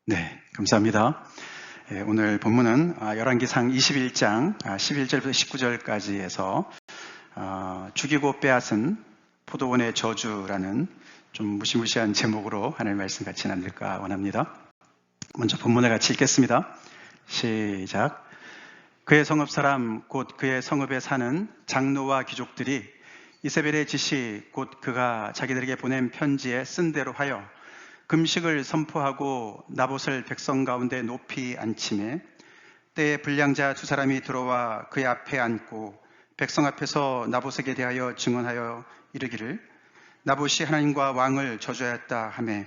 네, 감사합니다. 오늘 본문은 열왕기상 21장 11절부터 19절까지 해서 죽이고 빼앗은 포도원의 저주라는 좀 무시무시한 제목으로 하나님의 말씀 같이 나눌까 원합니다. 먼저 본문을 같이 읽겠습니다. 시작. 그의 성읍 사람 곧 그의 성읍에 사는 장로와 귀족들이 이세벨의 지시 곧 그가 자기들에게 보낸 편지에 쓴 대로 하여 금식을 선포하고 나봇을 백성 가운데 높이 앉히매 때에 불량자 두 사람이 들어와 그의 앞에 앉고 백성 앞에서 나봇에게 대하여 증언하여 이르기를 나봇이 하나님과 왕을 저주하였다 하매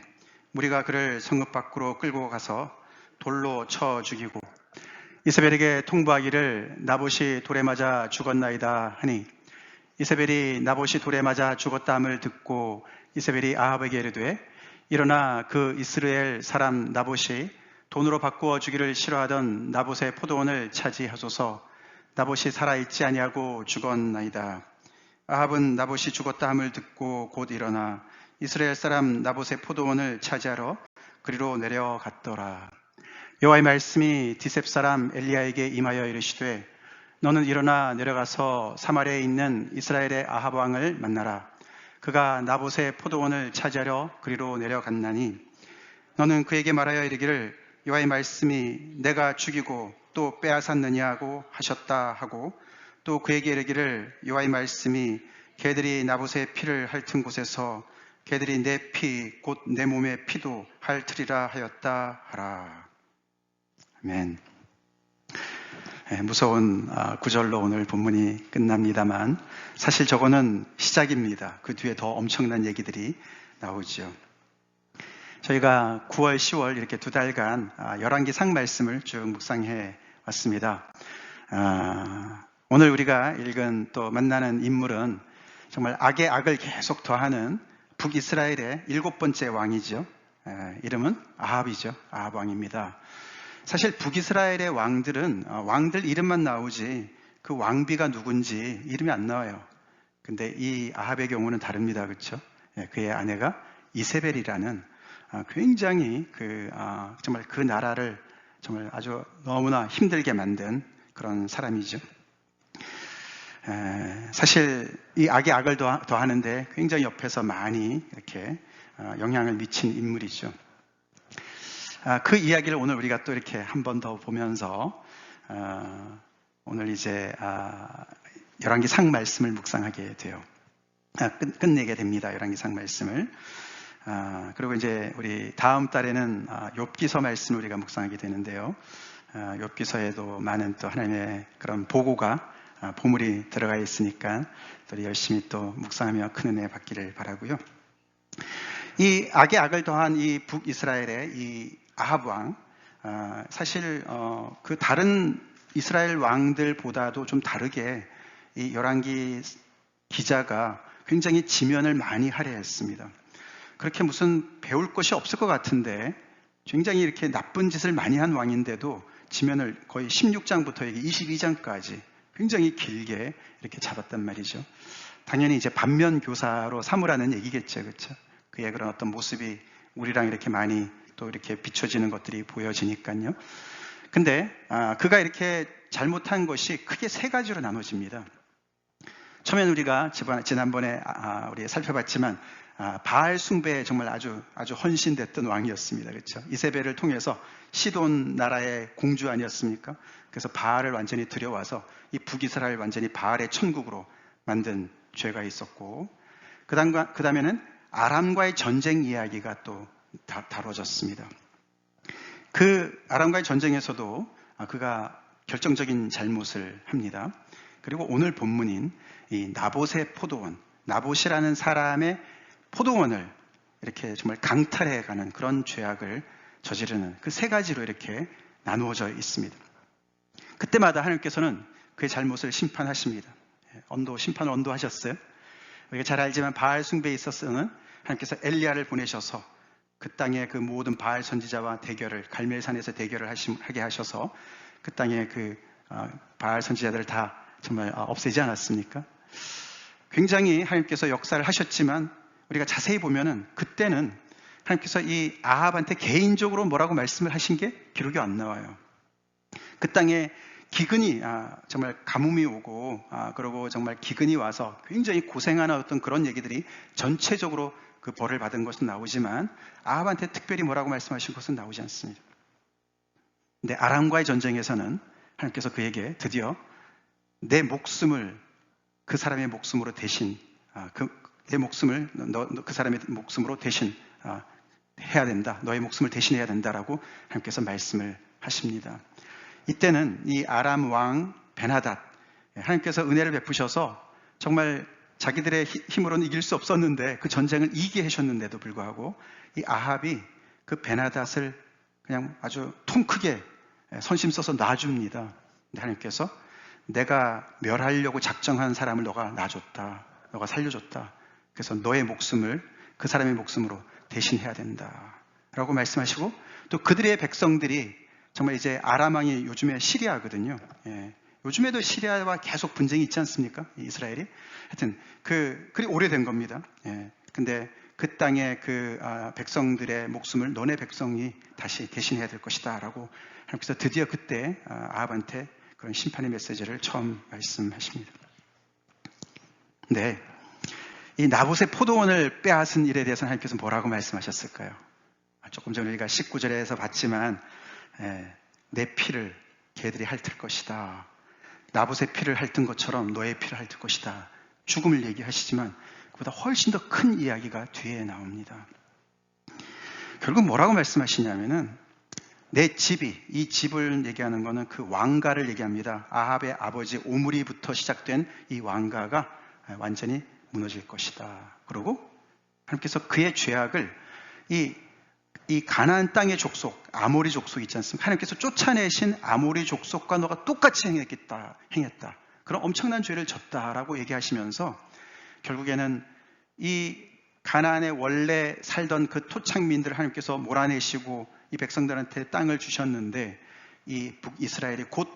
무리가 그를 성읍 밖으로 끌고 가서 돌로 쳐 죽이고 이세벨에게 통보하기를 나봇이 돌에 맞아 죽었나이다 하니 이세벨이 나봇이 돌에 맞아 죽었다 함을 듣고 이세벨이 아합에게 이르되 일어나 그 이스라엘 사람 나봇이 돈으로 바꾸어 주기를 싫어하던 나봇의 포도원을 차지하소서. 나봇이 살아있지 아니하고 죽었나이다. 아합은 나봇이 죽었다 함을 듣고 곧 일어나 이스라엘 사람 나봇의 포도원을 차지하러 그리로 내려갔더라. 여호와의 말씀이 디셉 사람 엘리야에게 임하여 이르시되 너는 일어나 내려가서 사마리아에 있는 이스라엘의 아합 왕을 만나라. 그가 나봇의 포도원을 차지하려 그리로 내려갔나니 너는 그에게 말하여 이르기를 여호와의 말씀이 내가 죽이고 또 빼앗았느냐고 하셨다 하고 또 그에게 이르기를 여호와의 말씀이 개들이 나봇의 피를 핥은 곳에서 개들이 내 피 곧 내 몸의 피도 핥으리라 하였다 하라. 아멘. 무서운 구절로 오늘 본문이 끝납니다만 사실 저거는 시작입니다. 그 뒤에 더 엄청난 얘기들이 나오죠. 저희가 9월, 10월 이렇게 두 달간 열왕기상 말씀을 쭉 묵상해 왔습니다. 오늘 우리가 읽은 또 만나는 인물은 정말 악의 악을 계속 더하는 북이스라엘의 7번째 왕이죠. 이름은 아합이죠. 아합 왕입니다. 사실 북이스라엘의 왕들은 왕들 이름만 나오지 그 왕비가 누군지 이름이 안 나와요. 근데 이 아합의 경우는 다릅니다. 그렇죠? 그의 아내가 이세벨이라는 굉장히 정말 그 나라를 정말 아주 너무나 힘들게 만든 그런 사람이죠. 사실 이 악이 악을 더하는데 굉장히 옆에서 많이 이렇게 영향을 미친 인물이죠. 그 이야기를 오늘 우리가 또 이렇게 한 번 더 보면서 오늘 이제 열왕기상 말씀을 묵상하게 돼요. 끝내게 됩니다. 열왕기상 말씀을. 그리고 이제 우리 다음 달에는 욥기서 말씀을 우리가 묵상하게 되는데요. 욥기서에도 많은 또 하나님의 그런 보고가 보물이 들어가 있으니까 또 열심히 또 묵상하며 큰 은혜 받기를 바라고요. 이 악의 악을 더한 이 북이스라엘의 이 아합 왕, 사실 그 다른 이스라엘 왕들보다도 좀 다르게 이 열왕기 기자가 굉장히 지면을 많이 할애했습니다. 그렇게 무슨 배울 것이 없을 것 같은데 굉장히 이렇게 나쁜 짓을 많이 한 왕인데도 지면을 거의 16장부터 22장까지 굉장히 길게 이렇게 잡았단 말이죠. 당연히 이제 반면교사로 삼으라는 얘기겠죠, 그렇죠? 그의 그런 어떤 모습이 우리랑 이렇게 많이 또 이렇게 비춰지는 것들이 보여지니까요. 근데 그가 이렇게 잘못한 것이 크게 세 가지로 나눠집니다. 처음엔 우리가 지난번에 우리 살펴봤지만 바알 숭배에 정말 아주 헌신됐던 왕이었습니다. 그렇죠? 이세벨을 통해서 시돈 나라의 공주 아니었습니까? 그래서 바알을 완전히 들여와서 이 북이스라엘 완전히 바알의 천국으로 만든 죄가 있었고, 그 다음에는 아람과의 전쟁 이야기가 또 다뤄졌습니다. 그 아람과의 전쟁에서도 그가 결정적인 잘못을 합니다. 그리고 오늘 본문인 이 나봇의 포도원, 나봇이라는 사람의 포도원을 이렇게 정말 강탈해가는 그런 죄악을 저지르는 그 세 가지로 이렇게 나누어져 있습니다. 그때마다 하나님께서는 그의 잘못을 심판하십니다. 심판을 언도하셨어요. 우리가 잘 알지만 바알 숭배에 있어서는 하나님께서 엘리야를 보내셔서 그 땅의 그 모든 바알 선지자와 갈멜산에서 대결을 하게 하셔서 그 땅의 바알 선지자들을 다 정말 없애지 않았습니까? 굉장히 하나님께서 역사를 하셨지만 우리가 자세히 보면은 그때는 하나님께서 이 아합한테 개인적으로 뭐라고 말씀을 하신 게 기록이 안 나와요. 그 땅에 기근이 정말 가뭄이 오고 그리고 정말 기근이 와서 굉장히 고생하는 어떤 그런 얘기들이 전체적으로 그 벌을 받은 것은 나오지만 아합한테 특별히 뭐라고 말씀하신 것은 나오지 않습니다. 근데 아람과의 전쟁에서는 하나님께서 그에게 드디어 내 목숨을 그 사람의 목숨으로 대신 내 목숨을 그 사람의 목숨으로 대신 해야 된다. 너의 목숨을 대신해야 된다라고 하나님께서 말씀을 하십니다. 이때는 이 아람 왕 베나닷, 하나님께서 은혜를 베푸셔서 정말 자기들의 힘으로는 이길 수 없었는데 그 전쟁을 이기게 하셨는데도 불구하고 이 아합이 그 베나닷을 그냥 아주 통 크게 선심 써서 놔줍니다. 근데 하나님께서 내가 멸하려고 작정한 사람을 너가 놔줬다. 너가 살려줬다. 그래서 너의 목숨을 그 사람의 목숨으로 대신해야 된다. 라고 말씀하시고 또 그들의 백성들이 정말 이제 아람 왕이 요즘에 시리아거든요. 요즘에도 시리아와 계속 분쟁이 있지 않습니까? 이스라엘이. 하여튼 그리 오래된 겁니다. 근데 그 땅의 백성들의 목숨을 너네 백성이 다시 대신해야 될 것이다. 라고 하나님께서 드디어 그때 아합한테 그런 심판의 메시지를 처음 말씀하십니다. 네. 이 나봇의 포도원을 빼앗은 일에 대해서 하나님께서 뭐라고 말씀하셨을까요? 조금 전에 우리가 19절에서 봤지만 내 피를 개들이 핥을 것이다. 나봇의 피를 핥은 것처럼 너의 피를 핥을 것이다. 죽음을 얘기하시지만 그보다 훨씬 더 큰 이야기가 뒤에 나옵니다. 결국 뭐라고 말씀하시냐면은 내 집이, 이 집을 얘기하는 것은 그 왕가를 얘기합니다. 아합의 아버지 오므리부터 시작된 이 왕가가 완전히 무너질 것이다. 그리고 하나님께서 그의 죄악을 이 가나안 땅의 족속, 아모리 족속 있지 않습니까? 하나님께서 쫓아내신 아모리 족속과 너가 똑같이 행했다. 그런 엄청난 죄를 졌다라고 얘기하시면서 결국에는 이 가나안에 원래 살던 그 토착민들을 하나님께서 몰아내시고 이 백성들한테 땅을 주셨는데 이 북이스라엘이 곧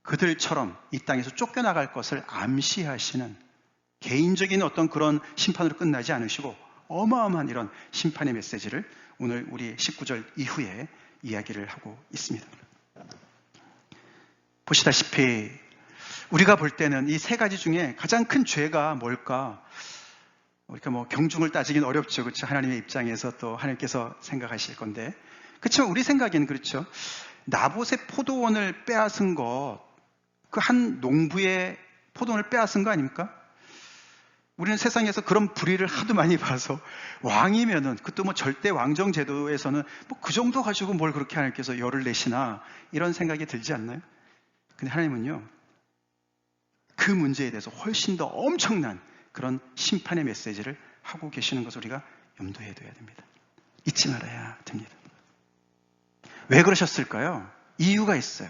그들처럼 이 땅에서 쫓겨나갈 것을 암시하시는 개인적인 어떤 그런 심판으로 끝나지 않으시고 어마어마한 이런 심판의 메시지를 오늘 우리 19절 이후에 이야기를 하고 있습니다. 보시다시피 우리가 볼 때는 이 세 가지 중에 가장 큰 죄가 뭘까? 우리가 경중을 따지긴 어렵죠. 그렇죠? 하나님의 입장에서 또 하나님께서 생각하실 건데. 그렇지만 우리 생각에는 그렇죠. 나봇의 포도원을 빼앗은 것, 그 한 농부의 포도원을 빼앗은 거 아닙니까? 우리는 세상에서 그런 불의를 하도 많이 봐서 왕이면은 그것도 절대 왕정 제도에서는 그 정도 가지고 뭘 그렇게 하나님께서 열을 내시나 이런 생각이 들지 않나요? 근데 하나님은요 그 문제에 대해서 훨씬 더 엄청난 그런 심판의 메시지를 하고 계시는 것을 우리가 염두에 둬야 됩니다. 잊지 말아야 됩니다. 왜 그러셨을까요? 이유가 있어요.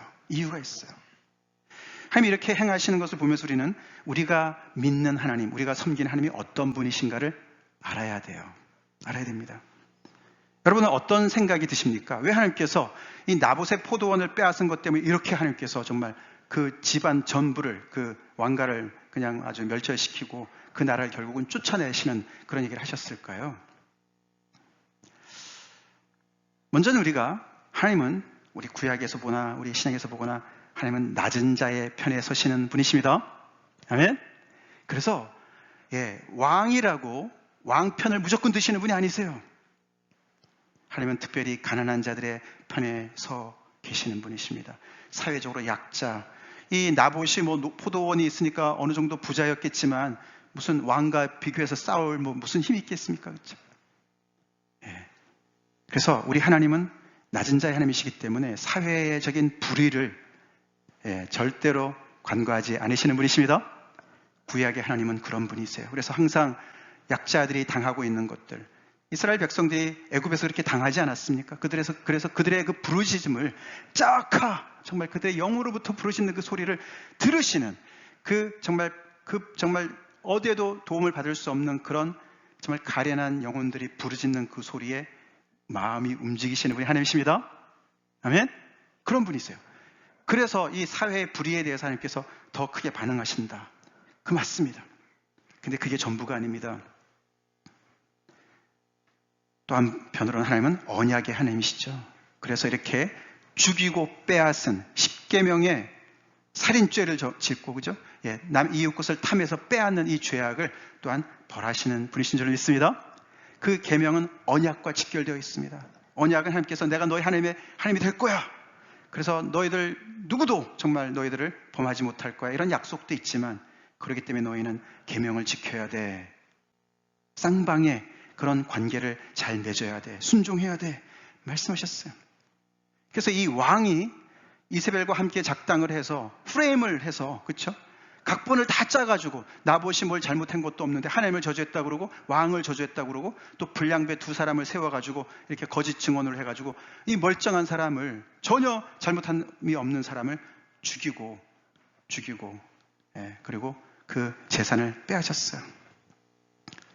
하나님이 이렇게 행하시는 것을 보면서 우리는 우리가 믿는 하나님, 우리가 섬기는 하나님이 어떤 분이신가를 알아야 돼요. 알아야 됩니다. 여러분은 어떤 생각이 드십니까? 왜 하나님께서 이 나봇의 포도원을 빼앗은 것 때문에 이렇게 하나님께서 정말 그 집안 전부를, 그 왕가를 그냥 아주 멸절시키고 그 나라를 결국은 쫓아내시는 그런 얘기를 하셨을까요? 먼저는 우리가 하나님은 우리 구약에서 보나 우리 신약에서 보거나 하나님은 낮은 자의 편에 서시는 분이십니다. 아멘. 그래서 왕이라고 왕편을 무조건 드시는 분이 아니세요. 하나님은 특별히 가난한 자들의 편에 서 계시는 분이십니다. 사회적으로 약자. 이 나봇이 포도원이 있으니까 어느 정도 부자였겠지만 무슨 왕과 비교해서 싸울 무슨 힘이 있겠습니까? 그렇죠? 그래서 우리 하나님은 낮은 자의 하나님이시기 때문에 사회적인 불의를 절대로 관과하지 않으시는 분이십니다. 구약의 하나님은 그런 분이세요. 그래서 항상 약자들이 당하고 있는 것들, 이스라엘 백성들이 애굽에서 그렇게 당하지 않았습니까? 그래서 그들의 그 부르짖음을 정말 그들의 영으로부터 부르짖는 그 소리를 들으시는 정말 어디에도 도움을 받을 수 없는 그런 정말 가련한 영혼들이 부르짖는 그 소리에 마음이 움직이시는 분이 하나님이십니다. 아멘? 그런 분이세요. 그래서 이 사회의 불의에 대해서 하나님께서 더 크게 반응하신다. 그 맞습니다. 근데 그게 전부가 아닙니다. 또 한편으로는 하나님은 언약의 하나님이시죠. 그래서 이렇게 죽이고 빼앗은 십계명의 살인죄를 짓고, 그죠? 예, 남 이웃 것을 탐해서 빼앗는 이 죄악을 또한 벌하시는 분이신 줄 믿습니다. 그 계명은 언약과 직결되어 있습니다. 언약은 하나님께서 내가 너희 하나님이 될 거야. 그래서 너희들 누구도 정말 너희들을 범하지 못할 거야. 이런 약속도 있지만 그렇기 때문에 너희는 계명을 지켜야 돼. 쌍방의 그런 관계를 잘 맺어야 돼. 순종해야 돼. 말씀하셨어요. 그래서 이 왕이 이세벨과 함께 작당을 해서 프레임을 해서, 그렇죠? 각본을 다 짜가지고 나봇이 뭘 잘못한 것도 없는데 하나님을 저주했다 그러고 왕을 저주했다 그러고 또 불량배 두 사람을 세워가지고 이렇게 거짓 증언을 해가지고 이 멀쩡한 사람을, 전혀 잘못함이 없는 사람을 죽이고 예, 그리고 그 재산을 빼앗았어요.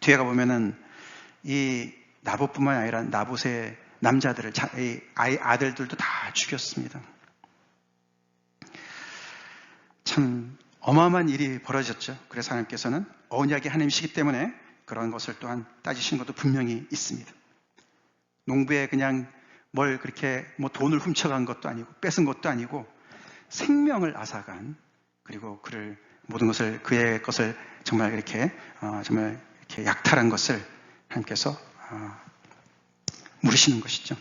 뒤에 가보면은 이 나봇뿐만 아니라 나봇의 남자들을, 아들들도 다 죽였습니다. 참 어마어마한 일이 벌어졌죠. 그래서 하나님께서는 언약의 하나님이시기 때문에 그런 것을 또한 따지신 것도 분명히 있습니다. 농부에 그냥 뭘 그렇게 돈을 훔쳐간 것도 아니고 뺏은 것도 아니고 생명을 앗아간, 그리고 그를 모든 것을, 그의 것을 정말 이렇게 약탈한 것을 하나님께서 물으시는 것이죠.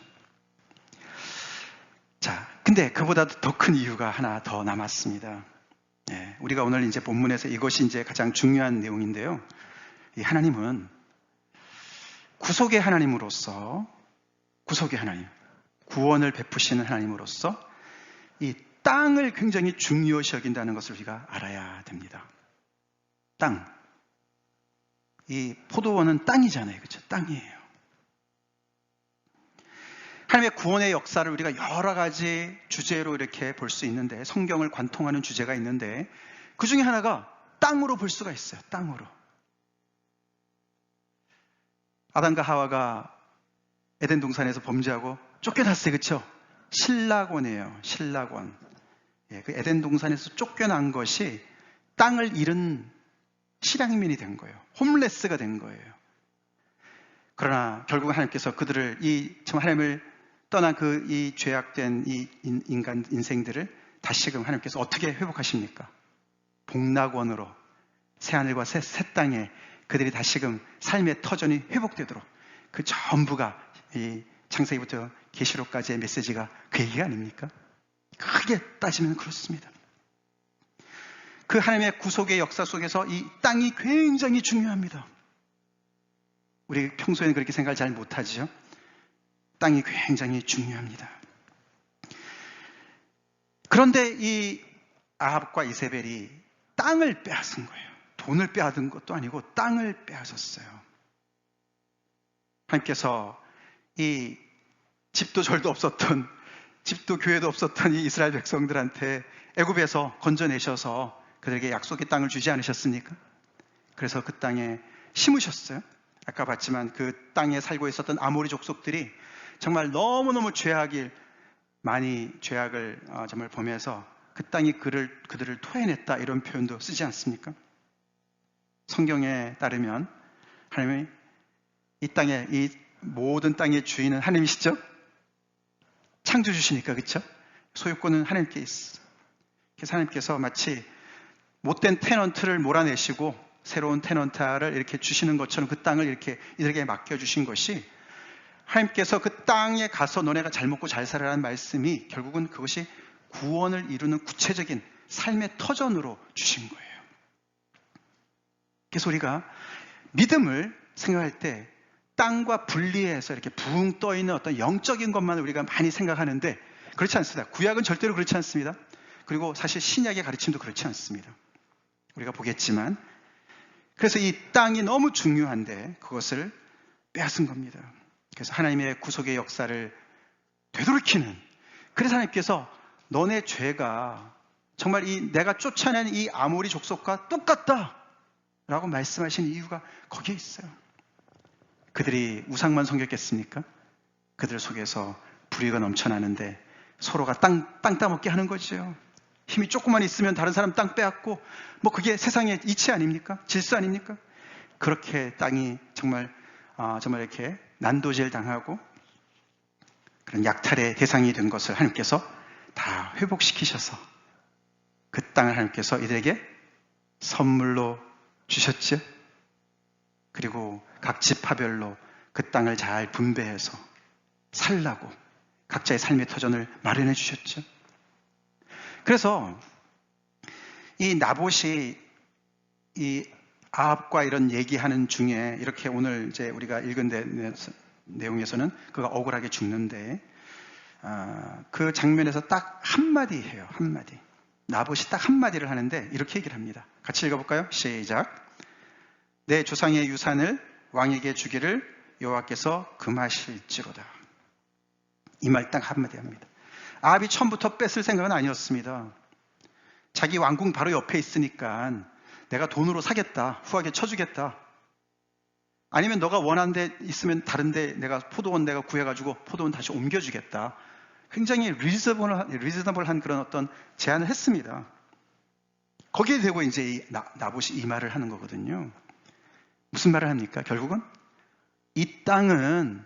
자, 근데 그보다도 더 큰 이유가 하나 더 남았습니다. 예, 우리가 오늘 이제 본문에서 이것이 이제 가장 중요한 내용인데요. 이 하나님은 구속의 하나님으로서, 구속의 하나님, 구원을 베푸시는 하나님으로서 이 땅을 굉장히 중요시 여긴다는 것을 우리가 알아야 됩니다. 땅. 이 포도원은 땅이잖아요. 그렇죠? 땅이에요. 하나님의 구원의 역사를 우리가 여러 가지 주제로 이렇게 볼 수 있는데, 성경을 관통하는 주제가 있는데 그 중에 하나가 땅으로 볼 수가 있어요. 땅으로. 아담과 하와가 에덴 동산에서 범죄하고 쫓겨났어요. 그렇죠? 신락원이에요. 신락원. 예, 그 에덴 동산에서 쫓겨난 것이 땅을 잃은 실향민이 된 거예요. 홈레스가 된 거예요. 그러나 결국 하나님께서 그들을, 정말 하나님을 떠난 이 죄악된 이 인간 인생들을 다시금 하나님께서 어떻게 회복하십니까? 복락원으로, 새하늘과 새 땅에 그들이 다시금 삶의 터전이 회복되도록, 그 전부가 이 창세기부터 계시록까지의 메시지가 그 얘기가 아닙니까? 크게 따지면 그렇습니다. 그 하나님의 구속의 역사 속에서 이 땅이 굉장히 중요합니다. 우리 평소에는 그렇게 생각을 잘 못하죠. 땅이 굉장히 중요합니다. 그런데 이 아합과 이세벨이 땅을 빼앗은 거예요. 돈을 빼앗은 것도 아니고 땅을 빼앗았어요. 하나님께서 이 집도 절도 없었던, 집도 교회도 없었던 이 이스라엘 백성들한테 애굽에서 건져내셔서 그들에게 약속의 땅을 주지 않으셨습니까? 그래서 그 땅에 심으셨어요. 아까 봤지만 그 땅에 살고 있었던 아모리 족속들이 정말 너무너무 많이 죄악을 정말 범해서 그 땅이 그들을 토해냈다, 이런 표현도 쓰지 않습니까? 성경에 따르면 하나님이 이 모든 땅의 주인은 하나님이시죠? 창조주시니까, 그렇죠? 소유권은 하나님께 있어. 그래서 하나님께서 마치 못된 테넌트를 몰아내시고 새로운 테넌트를 이렇게 주시는 것처럼 그 땅을 이렇게 이들에게 맡겨주신 것이, 하나님께서 그 땅에 가서 너네가 잘 먹고 잘 살아라는 말씀이 결국은 그것이 구원을 이루는 구체적인 삶의 터전으로 주신 거예요. 그래서 우리가 믿음을 생각할 때 땅과 분리해서 이렇게 붕 떠있는 어떤 영적인 것만 우리가 많이 생각하는데 그렇지 않습니다. 구약은 절대로 그렇지 않습니다. 그리고 사실 신약의 가르침도 그렇지 않습니다. 우리가 보겠지만, 그래서 이 땅이 너무 중요한데 그것을 빼앗은 겁니다. 그래서 하나님의 구속의 역사를 되돌이키는, 그래서 하나님께서 너네 죄가 정말 내가 쫓아낸 이 아모리 족속과 똑같다 라고 말씀하신 이유가 거기에 있어요. 그들이 우상만 섬겼겠습니까? 그들 속에서 불의가 넘쳐나는데 서로가 땅 따먹게 하는 거죠. 힘이 조금만 있으면 다른 사람 땅 빼앗고, 그게 세상의 이치 아닙니까? 질서 아닙니까? 그렇게 땅이 정말 이렇게 난도질 당하고 그런 약탈의 대상이 된 것을 하나님께서 다 회복시키셔서 그 땅을 하나님께서 이들에게 선물로 주셨죠. 그리고 각 지파별로 그 땅을 잘 분배해서 살라고 각자의 삶의 터전을 마련해 주셨죠. 그래서 이 나봇이 이 아합과 이런 얘기하는 중에 이렇게 오늘 이제 우리가 읽은 내용에서는 그가 억울하게 죽는데 그 장면에서 딱 한마디 해요. 한마디. 나봇이 딱 한마디를 하는데 이렇게 얘기를 합니다. 같이 읽어볼까요? 시작. 내 조상의 유산을 왕에게 주기를 여호와께서 금하실지로다. 이 말 딱 한마디 합니다. 아합이 처음부터 뺏을 생각은 아니었습니다. 자기 왕궁 바로 옆에 있으니까 내가 돈으로 사겠다. 후하게 쳐주겠다. 아니면 너가 원하는 데 있으면 다른 데 내가 포도원 내가 구해가지고 포도원 다시 옮겨주겠다. 굉장히 리즈너블한 그런 어떤 제안을 했습니다. 거기에 대고 이제 이 나봇이 이 말을 하는 거거든요. 무슨 말을 합니까? 결국은 이 땅은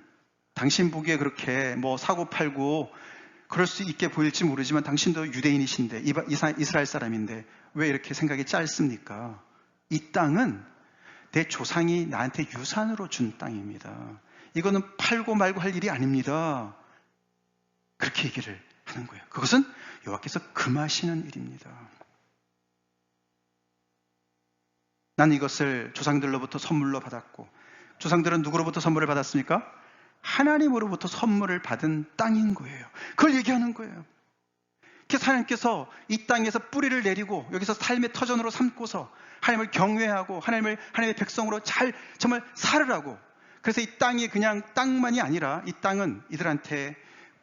당신 보기에 그렇게 뭐 사고 팔고 그럴 수 있게 보일지 모르지만 당신도 유대인이신데 이스라엘 사람인데 왜 이렇게 생각이 짧습니까? 이 땅은 내 조상이 나한테 유산으로 준 땅입니다. 이거는 팔고 말고 할 일이 아닙니다. 그렇게 얘기를 하는 거예요. 그것은 여호와께서 금하시는 일입니다. 난 이것을 조상들로부터 선물로 받았고, 조상들은 누구로부터 선물을 받았습니까? 하나님으로부터 선물을 받은 땅인 거예요. 그걸 얘기하는 거예요. 그래서 하나님께서 이 땅에서 뿌리를 내리고 여기서 삶의 터전으로 삼고서 하나님을 경외하고 하나님의 백성으로 잘 정말 살으라고. 그래서 이 땅이 그냥 땅만이 아니라 이 땅은 이들한테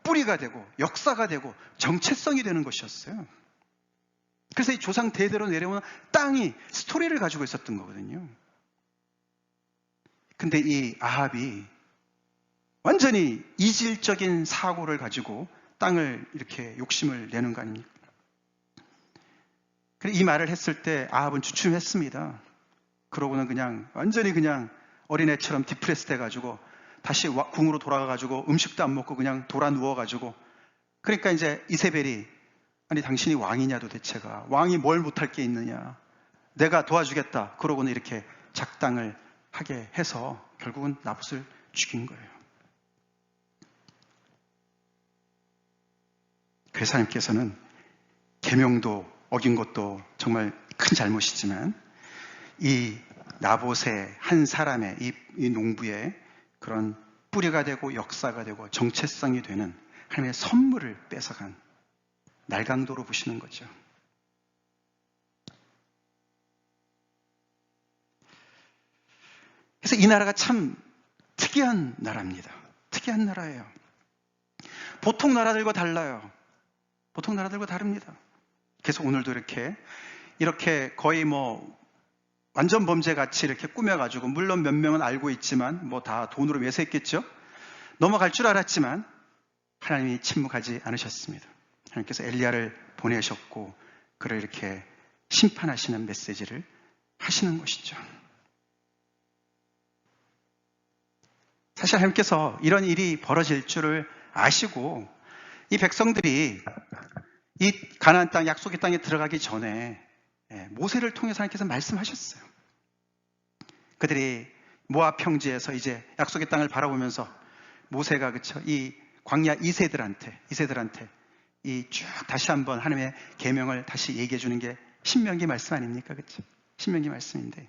뿌리가 되고 역사가 되고 정체성이 되는 것이었어요. 그래서 이 조상 대대로 내려오는 땅이 스토리를 가지고 있었던 거거든요. 근데 이 아합이 완전히 이질적인 사고를 가지고 땅을 이렇게 욕심을 내는 거 아닙니까? 이 말을 했을 때 아합은 주춤했습니다. 그러고는 그냥 완전히 그냥 어린애처럼 디프레스 돼가지고 다시 궁으로 돌아가가지고 음식도 안 먹고 그냥 돌아 누워가지고, 그러니까 이제 이세벨이 아니 당신이 왕이냐 도대체가, 왕이 뭘 못할 게 있느냐, 내가 도와주겠다. 그러고는 이렇게 작당을 하게 해서 결국은 나봇을 죽인 거예요. 그래서 하나님께서는 계명도 어긴 것도 정말 큰 잘못이지만 이 나봇의 한 사람의 이 농부의 그런 뿌리가 되고 역사가 되고 정체성이 되는 하나님의 선물을 뺏어간 날강도로 보시는 거죠. 그래서 이 나라가 참 특이한 나라입니다. 특이한 나라예요. 보통 나라들과 달라요. 보통 나라들과 다릅니다. 그래서 오늘도 이렇게 거의 뭐 완전 범죄같이 이렇게 꾸며가지고, 물론 몇 명은 알고 있지만 뭐 다 돈으로 매수했겠죠. 넘어갈 줄 알았지만 하나님이 침묵하지 않으셨습니다. 하나님께서 엘리야를 보내셨고 그를 이렇게 심판하시는 메시지를 하시는 것이죠. 사실 하나님께서 이런 일이 벌어질 줄을 아시고 이 백성들이 이 가나안 땅, 약속의 땅에 들어가기 전에 모세를 통해서 하나님께서 말씀하셨어요. 그들이 모압 평지에서 이제 약속의 땅을 바라보면서 모세가 이 광야 이세들한테 이 쭉 다시 한번 하나님의 계명을 다시 얘기해 주는 게 신명기 말씀 아닙니까? 그렇죠? 신명기 말씀인데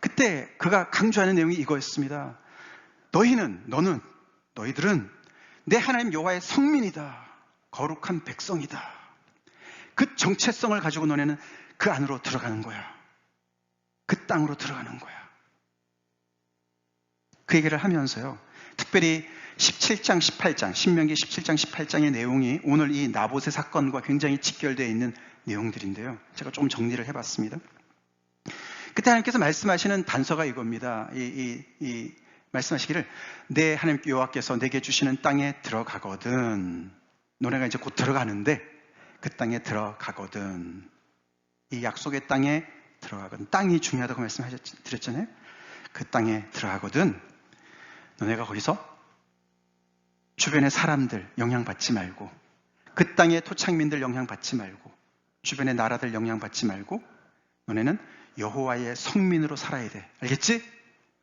그때 그가 강조하는 내용이 이거였습니다. 너희들은 내 하나님 여호와의 성민이다. 거룩한 백성이다. 그 정체성을 가지고 너네는 그 안으로 들어가는 거야. 그 땅으로 들어가는 거야. 그 얘기를 하면서요. 특별히 17장, 18장, 신명기 17장, 18장의 내용이 오늘 이 나봇의 사건과 굉장히 직결되어 있는 내용들인데요. 제가 좀 정리를 해봤습니다. 그때 하나님께서 말씀하시는 단서가 이겁니다. 말씀하시기를 내 하나님 여호와께서 내게 주시는 땅에 들어가거든. 너네가 이제 곧 들어가는데 그 땅에 들어가거든. 이 약속의 땅에 들어가거든. 땅이 중요하다고 말씀드렸잖아요. 그 땅에 들어가거든. 너네가 거기서 주변의 사람들 영향받지 말고, 그 땅의 토착민들 영향받지 말고, 주변의 나라들 영향받지 말고, 너네는 여호와의 성민으로 살아야 돼. 알겠지?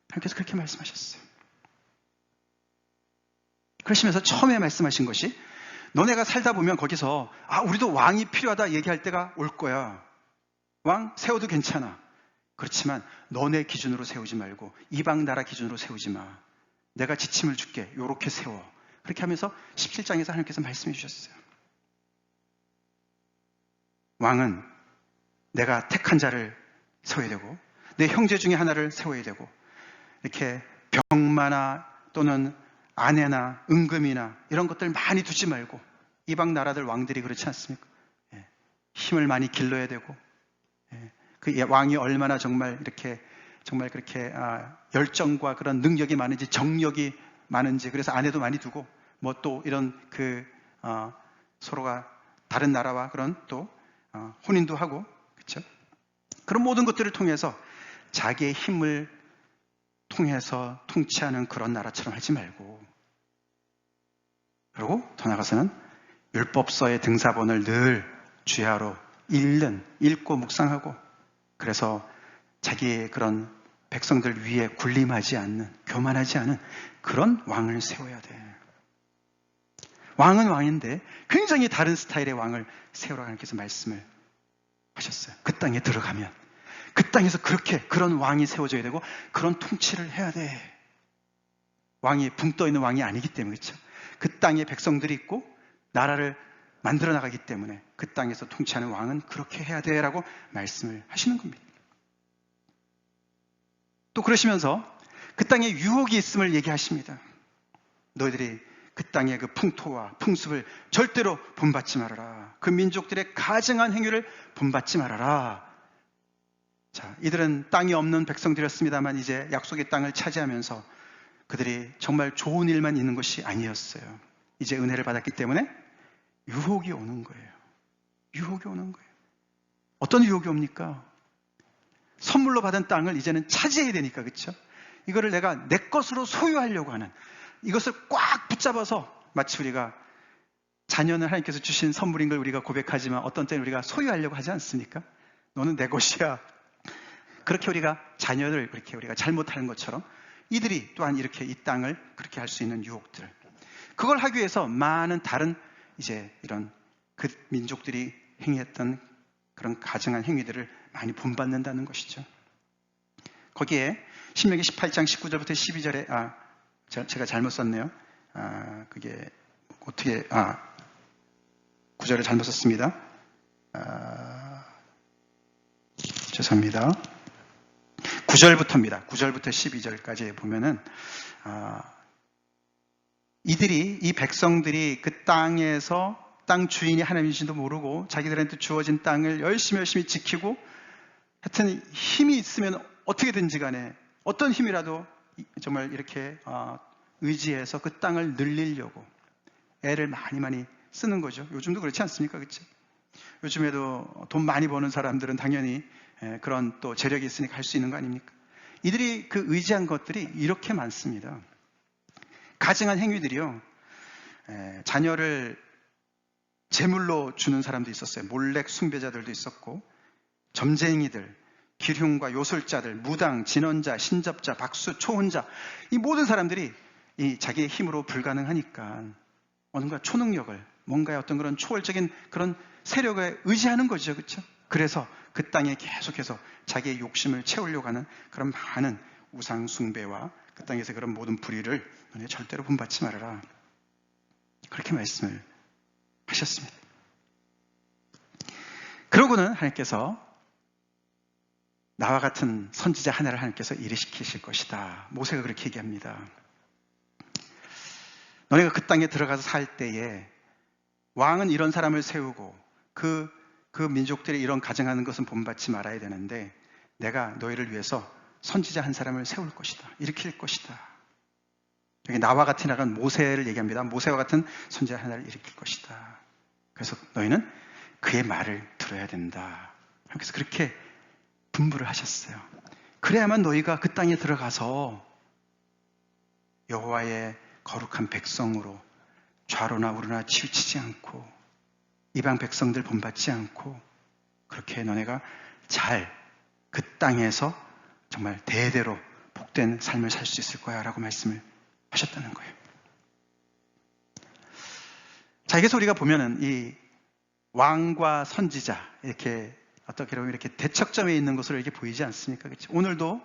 하나님께서 그렇게 말씀하셨어요. 그러시면서 처음에 말씀하신 것이, 너네가 살다 보면 거기서 우리도 왕이 필요하다 얘기할 때가 올 거야. 왕 세워도 괜찮아. 그렇지만 너네 기준으로 세우지 말고 이방 나라 기준으로 세우지 마. 내가 지침을 줄게. 요렇게 세워. 그렇게 하면서 17장에서 하나님께서 말씀해 주셨어요. 왕은 내가 택한 자를 세워야 되고, 내 형제 중에 하나를 세워야 되고, 이렇게 병마나 또는 아내나 은금이나 이런 것들 많이 두지 말고, 이방 나라들 왕들이 그렇지 않습니까? 힘을 많이 길러야 되고, 그 왕이 얼마나 정말 그렇게 열정과 그런 능력이 많은지, 정력이 많은지, 그래서 아내도 많이 두고, 뭐 또 이런 서로가 다른 나라와 그런 또 혼인도 하고, 그렇죠? 그런 모든 것들을 통해서 자기의 힘을 통해서 통치하는 그런 나라처럼 하지 말고, 그리고 더 나아가서는 율법서의 등사본을 늘 주야로 읽고 묵상하고, 그래서 자기의 그런 백성들 위에 군림하지 않는, 교만하지 않은 그런 왕을 세워야 돼. 왕은 왕인데 굉장히 다른 스타일의 왕을 세우라고 하나님께서 말씀을 하셨어요. 그 땅에 들어가면 그 땅에서 그런 왕이 세워져야 되고, 그런 통치를 해야 돼. 왕이 붕 떠 있는 왕이 아니기 때문에, 그렇죠? 그 땅에 백성들이 있고 나라를 만들어 나가기 때문에 그 땅에서 통치하는 왕은 그렇게 해야 돼라고 말씀을 하시는 겁니다. 또 그러시면서 그 땅에 유혹이 있음을 얘기하십니다. 너희들이 그 땅의 그 풍토와 풍습을 절대로 본받지 말아라. 그 민족들의 가증한 행위를 본받지 말아라. 자, 이들은 땅이 없는 백성들이었습니다만 이제 약속의 땅을 차지하면서 그들이 정말 좋은 일만 있는 것이 아니었어요. 이제 은혜를 받았기 때문에 유혹이 오는 거예요. 유혹이 오는 거예요. 어떤 유혹이 옵니까? 선물로 받은 땅을 이제는 차지해야 되니까, 그렇죠? 이거를 내가 내 것으로 소유하려고 하는, 이것을 꽉 붙잡아서, 마치 우리가 자녀는 하나님께서 주신 선물인 걸 우리가 고백하지만 어떤 때는 우리가 소유하려고 하지 않습니까? 너는 내 것이야. 그렇게 우리가 자녀를 그렇게 우리가 잘못하는 것처럼 이들이 또한 이렇게 이 땅을 그렇게 할 수 있는 유혹들, 그걸 하기 위해서 많은 다른 이제 이런 그 민족들이 행했던 그런 가증한 행위들을 많이 본받는다는 것이죠. 거기에 신명기 18장 19절부터 12절에 제가 잘못 썼네요. 그게 어떻게 9절을 잘못 썼습니다. 죄송합니다. 9절부터입니다. 9절부터 12절까지 보면은 이 백성들이 그 땅에서 땅 주인이 하나님이신지도 모르고 자기들한테 주어진 땅을 열심히 지키고, 하여튼 힘이 있으면 어떻게든지 간에 어떤 힘이라도 정말 이렇게 의지해서 그 땅을 늘리려고 애를 많이 쓰는 거죠. 요즘도 그렇지 않습니까? 그렇죠? 요즘에도 돈 많이 버는 사람들은 당연히 그런 또 재력이 있으니까 할 수 있는 거 아닙니까? 이들이 그 의지한 것들이 이렇게 많습니다. 가증한 행위들이요. 자녀를 제물로 주는 사람도 있었어요. 몰렉 숭배자들도 있었고, 점쟁이들, 기흉과 요술자들, 무당, 진언자, 신접자, 박수, 초혼자, 이 모든 사람들이 이 자기의 힘으로 불가능하니까 뭔가 초능력을, 뭔가의 어떤 그런 초월적인 그런 세력에 의지하는 거죠. 그렇죠? 그래서 그 땅에 계속해서 자기의 욕심을 채우려고 하는 그런 많은 우상 숭배와 그 땅에서 그런 모든 불의를 너네 절대로 본받지 말아라. 그렇게 말씀을 하셨습니다. 그러고는 하나님께서 나와 같은 선지자 하나를 하나님께서 일으키실 것이다. 모세가 그렇게 얘기합니다. 너네가 그 땅에 들어가서 살 때에 왕은 이런 사람을 세우고 그 민족들이 이런 가정하는 것은 본받지 말아야 되는데, 내가 너희를 위해서 선지자 한 사람을 세울 것이다. 일으킬 것이다. 여기 나와 같은 이라는 모세를 얘기합니다. 모세와 같은 선지자 하나를 일으킬 것이다. 그래서 너희는 그의 말을 들어야 된다. 그래서 그렇게 분부를 하셨어요. 그래야만 너희가 그 땅에 들어가서 여호와의 거룩한 백성으로 좌로나 우로나 치우치지 않고 이방 백성들 본받지 않고 그렇게 너네가 잘 그 땅에서 정말 대대로 복된 삶을 살 수 있을 거야 라고 말씀을 하셨다는 거예요. 자, 여기서 우리가 보면은 이 왕과 선지자 이렇게 어떻게 보면 이렇게 대척점에 있는 것으로 이렇게 보이지 않습니까? 그렇죠? 오늘도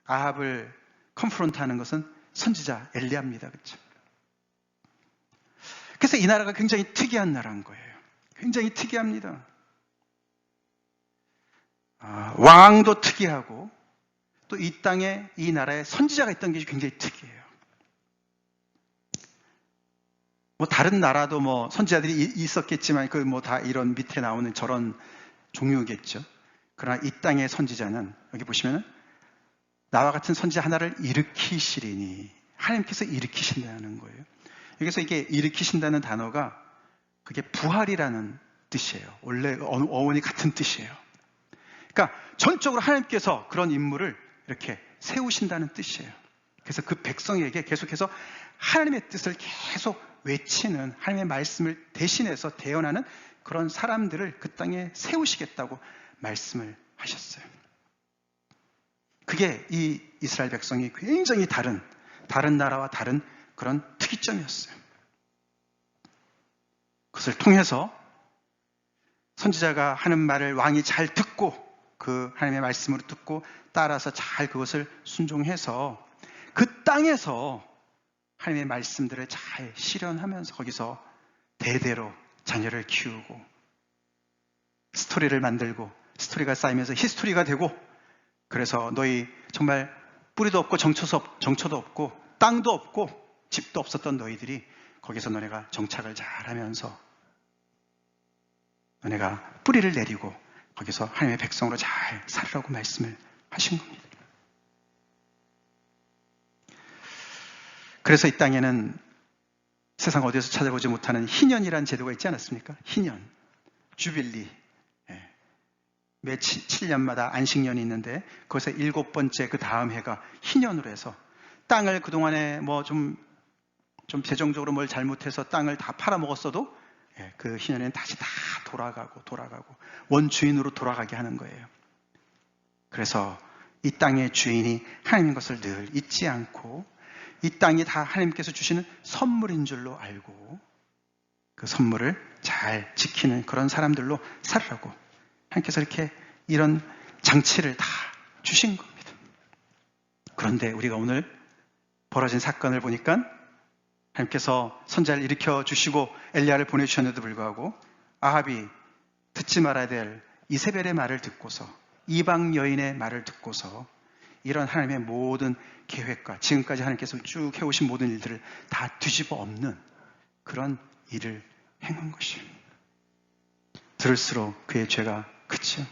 아합을 컨프론트하는 것은 선지자 엘리야입니다. 그렇죠? 그래서 이 나라가 굉장히 특이한 나라인 거예요. 굉장히 특이합니다. 왕도 특이하고 또 이 땅에 이 나라에 선지자가 있던 게 굉장히 특이해요. 뭐 다른 나라도 뭐 선지자들이 있었겠지만 그 뭐 다 이런 밑에 나오는 저런 종류겠죠. 그러나 이 땅의 선지자는 여기 보시면은 나와 같은 선지자 하나를 일으키시리니 하나님께서 일으키신다는 거예요. 여기서 이게 일으키신다는 단어가 그게 부활이라는 뜻이에요. 원래 어원이 같은 뜻이에요. 그러니까 전적으로 하나님께서 그런 인물을 이렇게 세우신다는 뜻이에요. 그래서 그 백성에게 계속해서 하나님의 뜻을 계속 외치는 하나님의 말씀을 대신해서 대언하는 그런 사람들을 그 땅에 세우시겠다고 말씀을 하셨어요. 그게 이 이스라엘 백성이 굉장히 다른 나라와 다른 그런 특이점이었어요. 그것을 통해서 선지자가 하는 말을 왕이 잘 듣고 그 하나님의 말씀으로 듣고 따라서 잘 그것을 순종해서 그 땅에서 하나님의 말씀들을 잘 실현하면서 거기서 대대로 자녀를 키우고 스토리를 만들고 스토리가 쌓이면서 히스토리가 되고 그래서 너희 정말 뿌리도 없고 정처도 없고 땅도 없고 집도 없었던 너희들이 거기서 너네가 정착을 잘 하면서 너네가 뿌리를 내리고 거기서 하나님의 백성으로 잘 살으라고 말씀을 하신 겁니다. 그래서 이 땅에는 세상 어디에서 찾아보지 못하는 희년이라는 제도가 있지 않았습니까? 희년, 주빌리. 매 7년마다 안식년이 있는데 거기서 7번째 그 다음 해가 희년으로 해서 땅을 그동안에 뭐 좀 재정적으로 뭘 잘못해서 땅을 다 팔아먹었어도 그 희년에는 다시 다 돌아가고 원주인으로 돌아가게 하는 거예요. 그래서 이 땅의 주인이 하나님인 것을 늘 잊지 않고 이 땅이 다 하나님께서 주시는 선물인 줄로 알고 그 선물을 잘 지키는 그런 사람들로 살으라고 하나님께서 이렇게 이런 장치를 다 주신 겁니다. 그런데 우리가 오늘 벌어진 사건을 보니까 하나님께서 선지자를 일으켜 주시고 엘리야를 보내주셨는데도 불구하고 아합이 듣지 말아야 될 이세벨의 말을 듣고서 이방 여인의 말을 듣고서 이런 하나님의 모든 계획과 지금까지 하나님께서 쭉 해오신 모든 일들을 다 뒤집어 엎는 그런 일을 행한 것이에요. 들을수록 그의 죄가 크죠.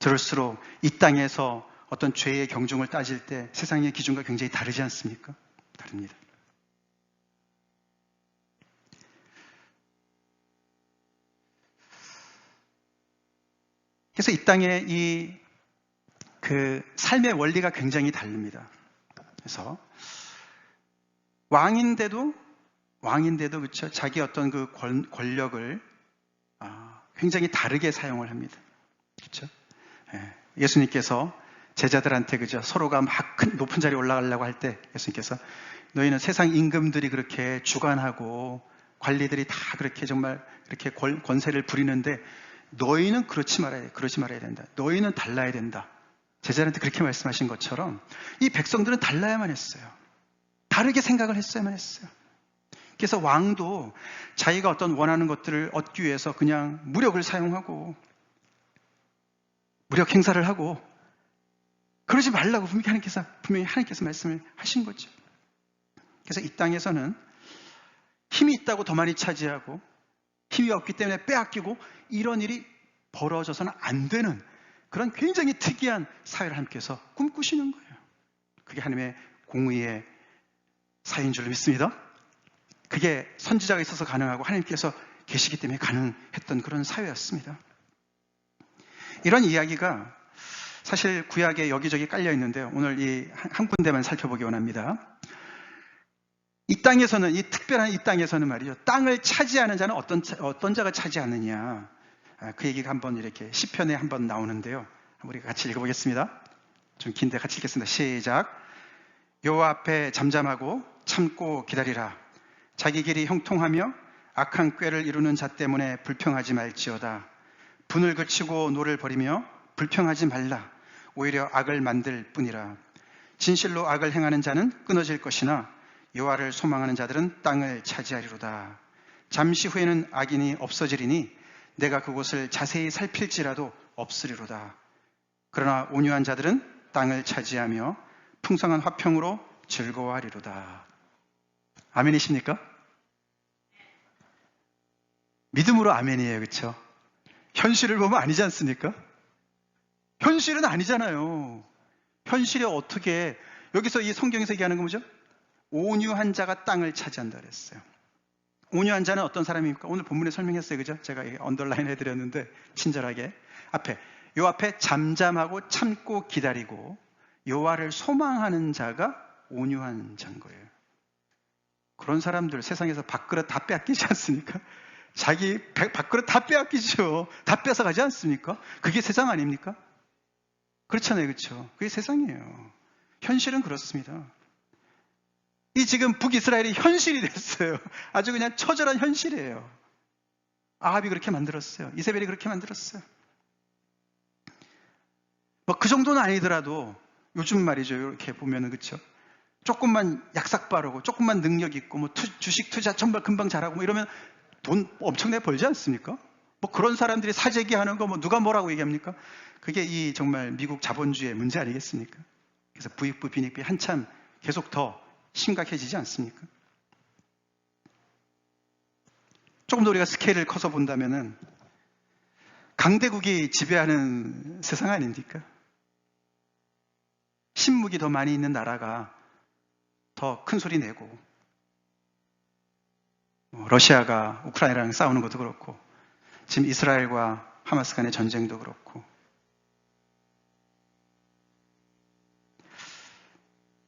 들을수록 이 땅에서 어떤 죄의 경중을 따질 때 세상의 기준과 굉장히 다르지 않습니까? 다릅니다. 그래서 이 땅의 그 삶의 원리가 굉장히 다릅니다. 그래서 왕인데도 그렇죠. 자기 어떤 그 권력을 굉장히 다르게 사용을 합니다. 그렇죠? 예수님께서 제자들한테 그죠 서로가 막 큰 높은 자리에 올라가려고 할 때 예수님께서 너희는 세상 임금들이 그렇게 주관하고 관리들이 다 그렇게 정말 이렇게 권세를 부리는데 너희는 그러지 말아야 된다. 너희는 달라야 된다. 제자들한테 그렇게 말씀하신 것처럼 이 백성들은 달라야만 했어요. 다르게 생각을 했어야만 했어요. 그래서 왕도 자기가 어떤 원하는 것들을 얻기 위해서 그냥 무력을 사용하고 무력 행사를 하고 그러지 말라고 분명히 하나님께서 말씀을 하신 거죠. 그래서 이 땅에서는 힘이 있다고 더 많이 차지하고 힘이 없기 때문에 빼앗기고 이런 일이 벌어져서는 안 되는 그런 굉장히 특이한 사회를 하나님께서 꿈꾸시는 거예요. 그게 하나님의 공의의 사회인 줄 믿습니다. 그게 선지자가 있어서 가능하고 하나님께서 계시기 때문에 가능했던 그런 사회였습니다. 이런 이야기가 사실 구약에 여기저기 깔려 있는데요. 오늘 이 한 군데만 살펴보기 원합니다. 이 땅에서는, 이 특별한 이 땅에서는 말이죠. 땅을 차지하는 자는 어떤 자가 차지하느냐. 그 얘기가 한번 이렇게 시편에 한번 나오는데요. 우리 같이 읽어보겠습니다. 좀 긴데 같이 읽겠습니다. 시작. 여호와 앞에 잠잠하고 참고 기다리라. 자기 길이 형통하며 악한 꾀를 이루는 자 때문에 불평하지 말지어다. 분을 그치고 노를 버리며 불평하지 말라. 오히려 악을 만들 뿐이라. 진실로 악을 행하는 자는 끊어질 것이나 여호와를 소망하는 자들은 땅을 차지하리로다. 잠시 후에는 악인이 없어지리니 내가 그곳을 자세히 살필지라도 없으리로다. 그러나 온유한 자들은 땅을 차지하며 풍성한 화평으로 즐거워하리로다. 아멘이십니까? 믿음으로 아멘이에요. 그렇죠? 현실을 보면 아니지 않습니까? 현실은 아니잖아요. 현실이 어떻게, 여기서 이 성경에서 얘기하는 건 뭐죠? 온유한 자가 땅을 차지한다 그랬어요. 온유한 자는 어떤 사람입니까? 오늘 본문에 설명했어요. 그죠? 제가 언더라인 해드렸는데 친절하게 앞에, 요 앞에 잠잠하고 참고 기다리고 여호와를 소망하는 자가 온유한 자인 거예요. 그런 사람들 세상에서 밥그릇 다 빼앗기지 않습니까? 자기 밥그릇 다 빼앗기죠. 다 뺏어가지 않습니까? 그게 세상 아닙니까? 그렇잖아요. 그렇죠? 그게 세상이에요. 현실은 그렇습니다. 이 지금 북이스라엘이 현실이 됐어요. 아주 그냥 처절한 현실이에요. 아합이 그렇게 만들었어요. 이세벨이 그렇게 만들었어요. 뭐 그 정도는 아니더라도 요즘 말이죠. 이렇게 보면은 그렇죠. 조금만 약삭 빠르고 조금만 능력 있고 뭐 주식 투자 정말 금방 잘하고 뭐 이러면 돈 엄청나게 벌지 않습니까? 뭐 그런 사람들이 사재기 하는 거 뭐 누가 뭐라고 얘기합니까? 그게 이 정말 미국 자본주의의 문제 아니겠습니까? 그래서 부익부 빈익비 한참 계속 더 심각해지지 않습니까? 조금 더 우리가 스케일을 커서 본다면은 강대국이 지배하는 세상 아닙니까? 신무기 더 많이 있는 나라가 더 큰 소리 내고, 러시아가 우크라이나랑 싸우는 것도 그렇고, 지금 이스라엘과 하마스 간의 전쟁도 그렇고.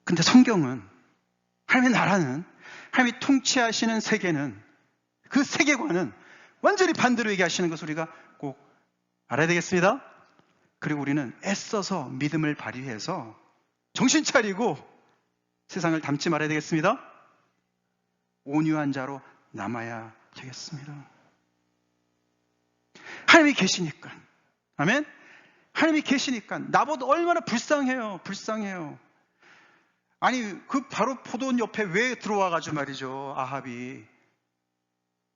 근데 성경은, 하나님의 나라는, 하나님이 통치하시는 세계는, 그 세계관은 완전히 반대로 얘기하시는 것을 우리가 꼭 알아야 되겠습니다. 그리고 우리는 애써서 믿음을 발휘해서 정신 차리고 세상을 닮지 말아야 되겠습니다. 온유한 자로 남아야 되겠습니다. 하나님이 계시니까. 아멘? 하나님이 계시니까. 나보다 얼마나 불쌍해요. 불쌍해요. 아니, 그 바로 포도원 옆에 왜 들어와가지고 말이죠. 아합이.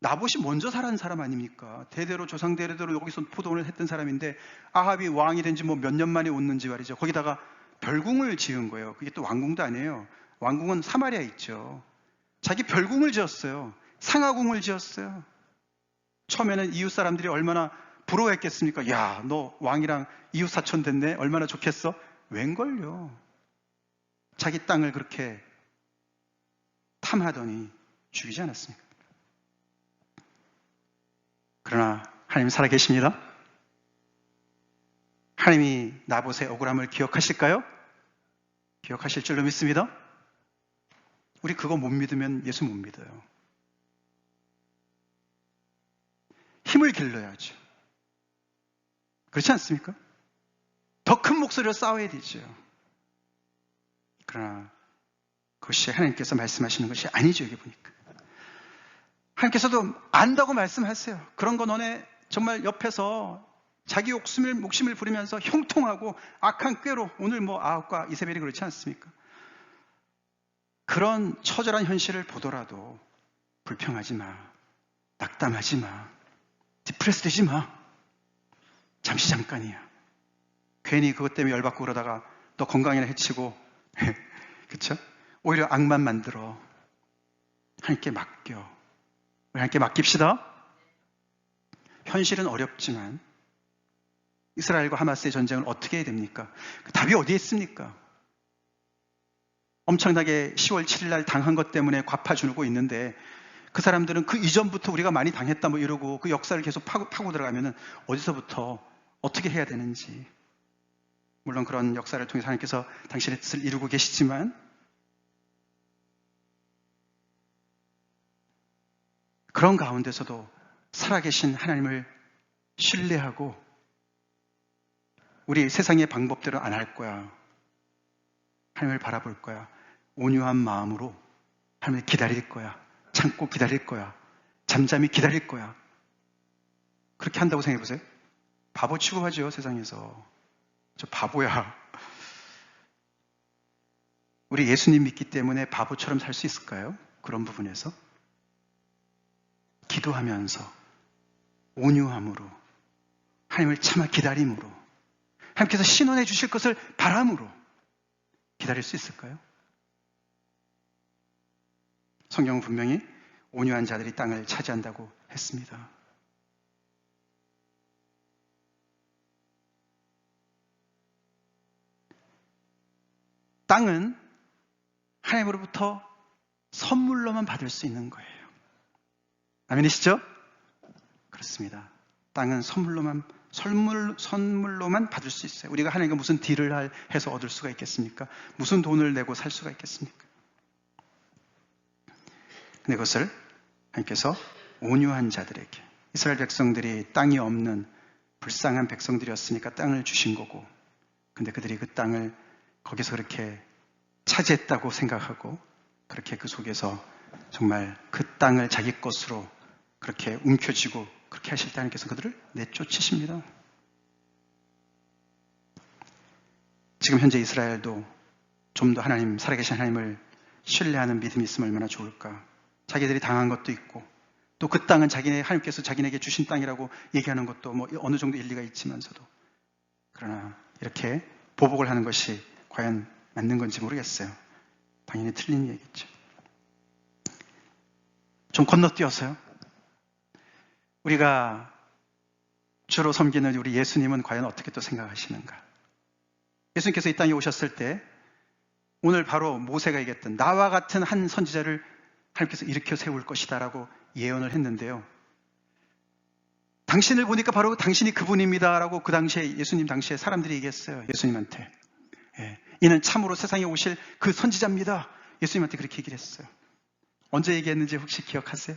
나봇이 먼저 살아난 사람 아닙니까? 대대로 조상 대대로 여기서 포도원을 했던 사람인데 아합이 왕이 된 지 뭐 몇 년 만에 왔는지 말이죠. 거기다가 별궁을 지은 거예요. 그게 또 왕궁도 아니에요. 왕궁은 사마리아에 있죠. 자기 별궁을 지었어요. 상하궁을 지었어요. 처음에는 이웃 사람들이 얼마나 부러워했겠습니까? 야, 너 왕이랑 이웃 사촌 됐네? 얼마나 좋겠어? 웬걸요? 자기 땅을 그렇게 탐하더니 죽이지 않았습니까? 그러나 하나님 살아계십니다. 하나님이 나봇의 억울함을 기억하실까요? 기억하실 줄로 믿습니다. 우리 그거 못 믿으면 예수 못 믿어요. 힘을 길러야죠. 그렇지 않습니까? 더 큰 목소리로 싸워야 되죠. 그러나 그것이 하나님께서 말씀하시는 것이 아니죠. 여기 보니까 하나님께서도 안다고 말씀하세요. 그런 거 너네 정말 옆에서 자기 목심을 부리면서 형통하고 악한 꾀로, 오늘 뭐 아합과 이세벨이 그렇지 않습니까? 그런 처절한 현실을 보더라도 불평하지 마, 낙담하지 마, 디프레스 되지 마. 잠시 잠깐이야. 괜히 그것 때문에 열받고 그러다가 너 건강이나 해치고 그렇죠? 오히려 악만 만들어. 하나님께 맡겨. 우리 하나님께 맡깁시다. 현실은 어렵지만 이스라엘과 하마스의 전쟁을 어떻게 해야 됩니까? 그 답이 어디에 있습니까? 엄청나게 10월 7일 날 당한 것 때문에 갚아주고 있는데 그 사람들은 그 이전부터 우리가 많이 당했다 뭐 이러고 그 역사를 계속 파고 들어가면은 어디서부터 어떻게 해야 되는지. 물론 그런 역사를 통해서 하나님께서 당신의 뜻을 이루고 계시지만 그런 가운데서도 살아계신 하나님을 신뢰하고 우리 세상의 방법대로 안 할 거야. 하나님을 바라볼 거야. 온유한 마음으로 하나님을 기다릴 거야. 참고 기다릴 거야. 잠잠히 기다릴 거야. 그렇게 한다고 생각해 보세요. 바보 취급하죠, 세상에서. 저 바보야. 우리 예수님 믿기 때문에 바보처럼 살 수 있을까요? 그런 부분에서. 기도하면서 온유함으로 하나님을 참아 기다림으로 하나님께서 신원해 주실 것을 바람으로 기다릴 수 있을까요? 성경은 분명히 온유한 자들이 땅을 차지한다고 했습니다. 땅은 하나님으로부터 선물로만 받을 수 있는 거예요. 아멘이시죠? 그렇습니다. 땅은 선물로만 받을 수 있어요. 우리가 하나님과 무슨 딜을 해서 얻을 수가 있겠습니까? 무슨 돈을 내고 살 수가 있겠습니까? 근데 그것을 하나님께서 온유한 자들에게, 이스라엘 백성들이 땅이 없는 불쌍한 백성들이었으니까 땅을 주신 거고, 근데 그들이 그 땅을 거기서 그렇게 차지했다고 생각하고 그렇게 그 속에서 정말 그 땅을 자기 것으로 그렇게 움켜쥐고 그렇게 하실 때 하나님께서 그들을 내쫓으십니다. 지금 현재 이스라엘도 좀 더 하나님, 살아계신 하나님을 신뢰하는 믿음이 있으면 얼마나 좋을까. 자기들이 당한 것도 있고 또 그 땅은 하나님께서 자기네게 주신 땅이라고 얘기하는 것도 뭐 어느 정도 일리가 있지만서도, 그러나 이렇게 보복을 하는 것이 과연 맞는 건지 모르겠어요. 당연히 틀린 얘기죠. 좀 건너뛰어서요. 우리가 주로 섬기는 우리 예수님은 과연 어떻게 또 생각하시는가? 예수님께서 이 땅에 오셨을 때 오늘 바로 모세가 얘기했던 나와 같은 한 선지자를 하나님께서 일으켜 세울 것이다 라고 예언을 했는데요. 당신을 보니까 바로 당신이 그분입니다 라고 그 당시에 예수님 당시에 사람들이 얘기했어요. 예수님한테. 이는 참으로 세상에 오실 그 선지자입니다. 예수님한테 그렇게 얘기를 했어요. 언제 얘기했는지 혹시 기억하세요?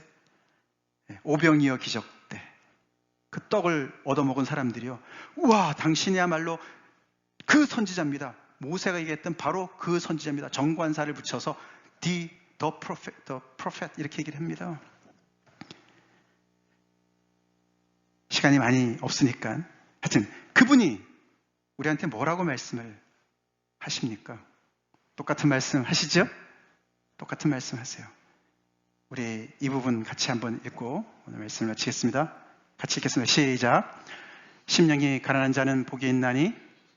오병이어 기적 때 그 떡을 얻어먹은 사람들이요, 우와, 당신이야말로 그 선지자입니다. 모세가 얘기했던 바로 그 선지자입니다. 정관사를 붙여서 the prophet 이렇게 얘기를 합니다. 시간이 많이 없으니까 하여튼 그분이 우리한테 뭐라고 말씀을 하십니까? 똑같은 말씀 하시죠? 똑같은 말씀 하세요. 우리 이 부분 같이 한번 읽고 오늘 말씀을 마치겠습니다. 같이 읽겠습니다. 시작. 심령이 가난한 자는 복이 있나니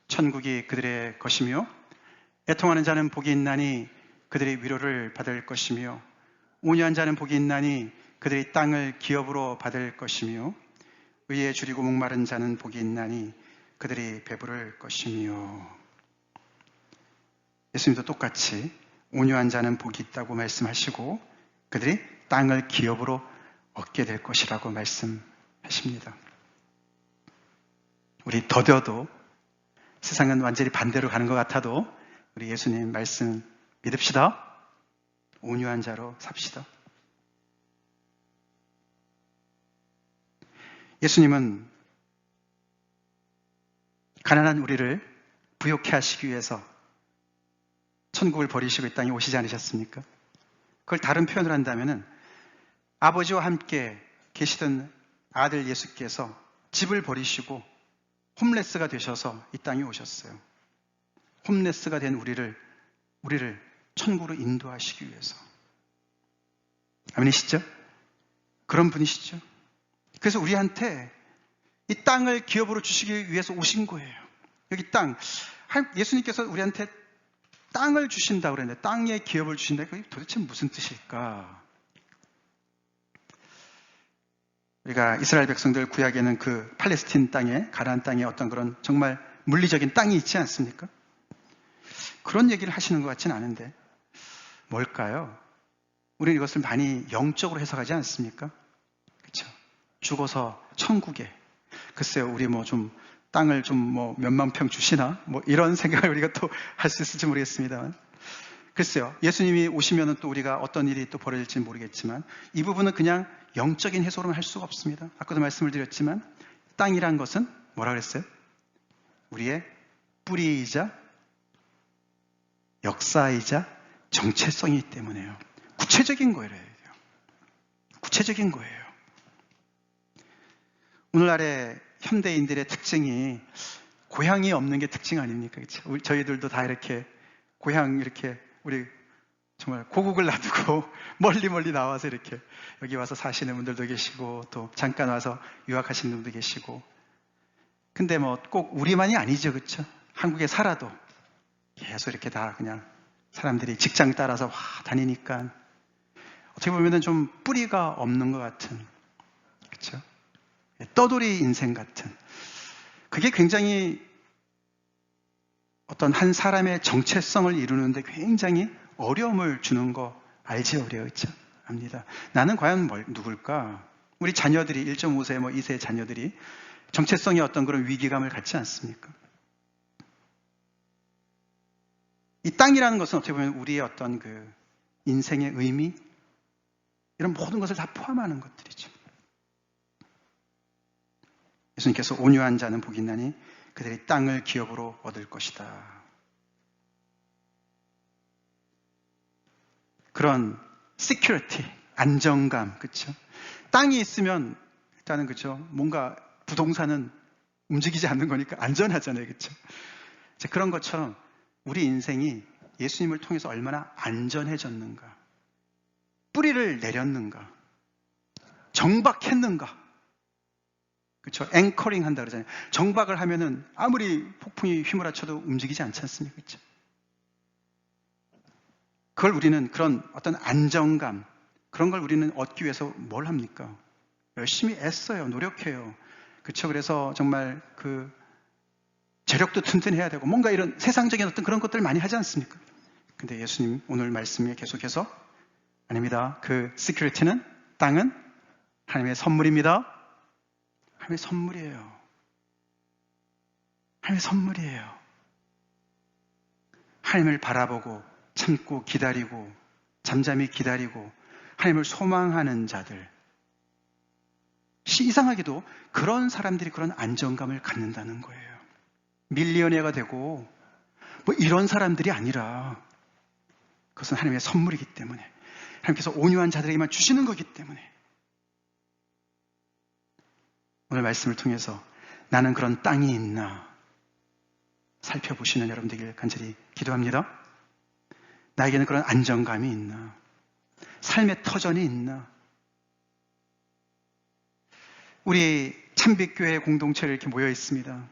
천국이 그들의 것이며, 애통하는 자는 복이 있나니 그들이 위로를 받을 것이며, 온유한 자는 복이 있나니 그들이 땅을 기업으로 받을 것이며, 의에 줄이고 목마른 자는 복이 있나니 그들이 배부를 것이며. 예수님도 똑같이 온유한 자는 복이 있다고 말씀하시고 그들이 땅을 기업으로 얻게 될 것이라고 말씀하십니다. 우리 더뎌도 세상은 완전히 반대로 가는 것 같아도 우리 예수님 말씀 믿읍시다. 온유한 자로 삽시다. 예수님은 가난한 우리를 부욕해 하시기 위해서 천국을 버리시고 이 땅에 오시지 않으셨습니까? 그걸 다른 표현을 한다면은 아버지와 함께 계시던 아들 예수께서 집을 버리시고 홈레스가 되셔서 이 땅에 오셨어요. 홈레스가 된 우리를 천국으로 인도하시기 위해서. 아멘이시죠? 그런 분이시죠? 그래서 우리한테 이 땅을 기업으로 주시기 위해서 오신 거예요. 여기 땅, 예수님께서 우리한테 땅을 주신다고 그랬는데 땅에 기업을 주신다. 그게 도대체 무슨 뜻일까? 우리가 이스라엘 백성들 구약에는 그 팔레스틴 땅에, 가나안 땅에 어떤 그런 정말 물리적인 땅이 있지 않습니까? 그런 얘기를 하시는 것 같지는 않은데 뭘까요? 우리는 이것을 많이 영적으로 해석하지 않습니까? 그렇죠? 죽어서 천국에, 글쎄요, 우리 뭐 좀 땅을 좀 뭐 몇만 평 주시나? 뭐 이런 생각을 우리가 또 할 수 있을지 모르겠습니다만. 글쎄요. 예수님이 오시면은 또 우리가 어떤 일이 또 벌어질지 모르겠지만 이 부분은 그냥 영적인 해석으로는 할 수가 없습니다. 아까도 말씀을 드렸지만 땅이란 것은 뭐라 그랬어요? 우리의 뿌리이자 역사이자 정체성이기 때문에요. 구체적인 거예요. 구체적인 거예요. 오늘날의 현대인들의 특징이 고향이 없는 게 특징 아닙니까? 그렇죠? 저희들도 다 이렇게 고향 이렇게 우리 정말 고국을 놔두고 멀리 나와서 이렇게 여기 와서 사시는 분들도 계시고 또 잠깐 와서 유학하시는 분도 계시고 근데 뭐 꼭 우리만이 아니죠. 그렇죠? 한국에 살아도 계속 이렇게 다 그냥 사람들이 직장 따라서 다니니까 어떻게 보면은 좀 뿌리가 없는 것 같은 그렇죠? 떠돌이 인생 같은 그게 굉장히 어떤 한 사람의 정체성을 이루는데 굉장히 어려움을 주는 거 알지 그렇죠? 압니다. 나는 과연 누굴까? 우리 자녀들이 1.5세, 뭐 2세 자녀들이 정체성이 어떤 그런 위기감을 갖지 않습니까? 이 땅이라는 것은 어떻게 보면 우리의 어떤 그 인생의 의미 이런 모든 것을 다 포함하는 것들이죠. 예수님께서 온유한 자는 복이 있나니 그들이 땅을 기업으로 얻을 것이다. 그런 security, 안정감, 그렇죠? 땅이 있으면 일단은 그렇죠. 뭔가 부동산은 움직이지 않는 거니까 안전하잖아요, 그렇죠? 그런 것처럼 우리 인생이 예수님을 통해서 얼마나 안전해졌는가, 뿌리를 내렸는가, 정박했는가. 그렇죠? 앵커링 한다 그러잖아요. 정박을 하면은 아무리 폭풍이 휘몰아쳐도 움직이지 않지 않습니까? 그렇죠? 그걸 우리는 그런 어떤 안정감, 그런 걸 우리는 얻기 위해서 뭘 합니까? 열심히 애써요. 노력해요. 그렇죠? 그래서 정말 그 재력도 튼튼해야 되고 뭔가 이런 세상적인 어떤 그런 것들을 많이 하지 않습니까? 근데 예수님 오늘 말씀에 계속해서 아닙니다. 그 시큐리티는 땅은 하나님의 선물입니다. 하나님의 선물이에요. 하나님의 선물이에요. 하나님을 바라보고 참고 기다리고 잠잠히 기다리고 하나님을 소망하는 자들. 이상하게도 그런 사람들이 그런 안정감을 갖는다는 거예요. 밀리언웨어가 되고 뭐 이런 사람들이 아니라 그것은 하나님의 선물이기 때문에 하나님께서 온유한 자들에게만 주시는 거기 때문에 오늘 말씀을 통해서 나는 그런 땅이 있나 살펴보시는 여러분 되길 간절히 기도합니다. 나에게는 그런 안정감이 있나 삶의 터전이 있나 우리 참빛교회 공동체를 이렇게 모여 있습니다.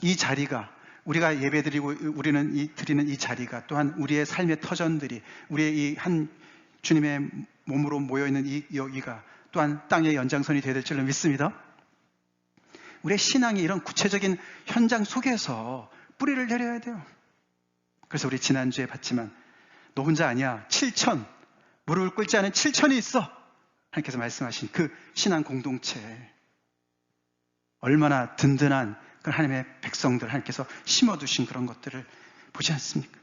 이 자리가 우리가 예배드리고 우리는 드리는 이 자리가 또한 우리의 삶의 터전들이 우리의 이 한 주님의 몸으로 모여있는 이 여기가 또한 땅의 연장선이 되어야 될 줄로 믿습니다. 우리의 신앙이 이런 구체적인 현장 속에서 뿌리를 내려야 돼요. 그래서 우리 지난주에 봤지만 너 혼자 아니야. 7천 무릎을 꿇지 않은 7천이 있어. 하나님께서 말씀하신 그 신앙 공동체 얼마나 든든한 그 하나님의 백성들 하나님께서 심어두신 그런 것들을 보지 않습니까?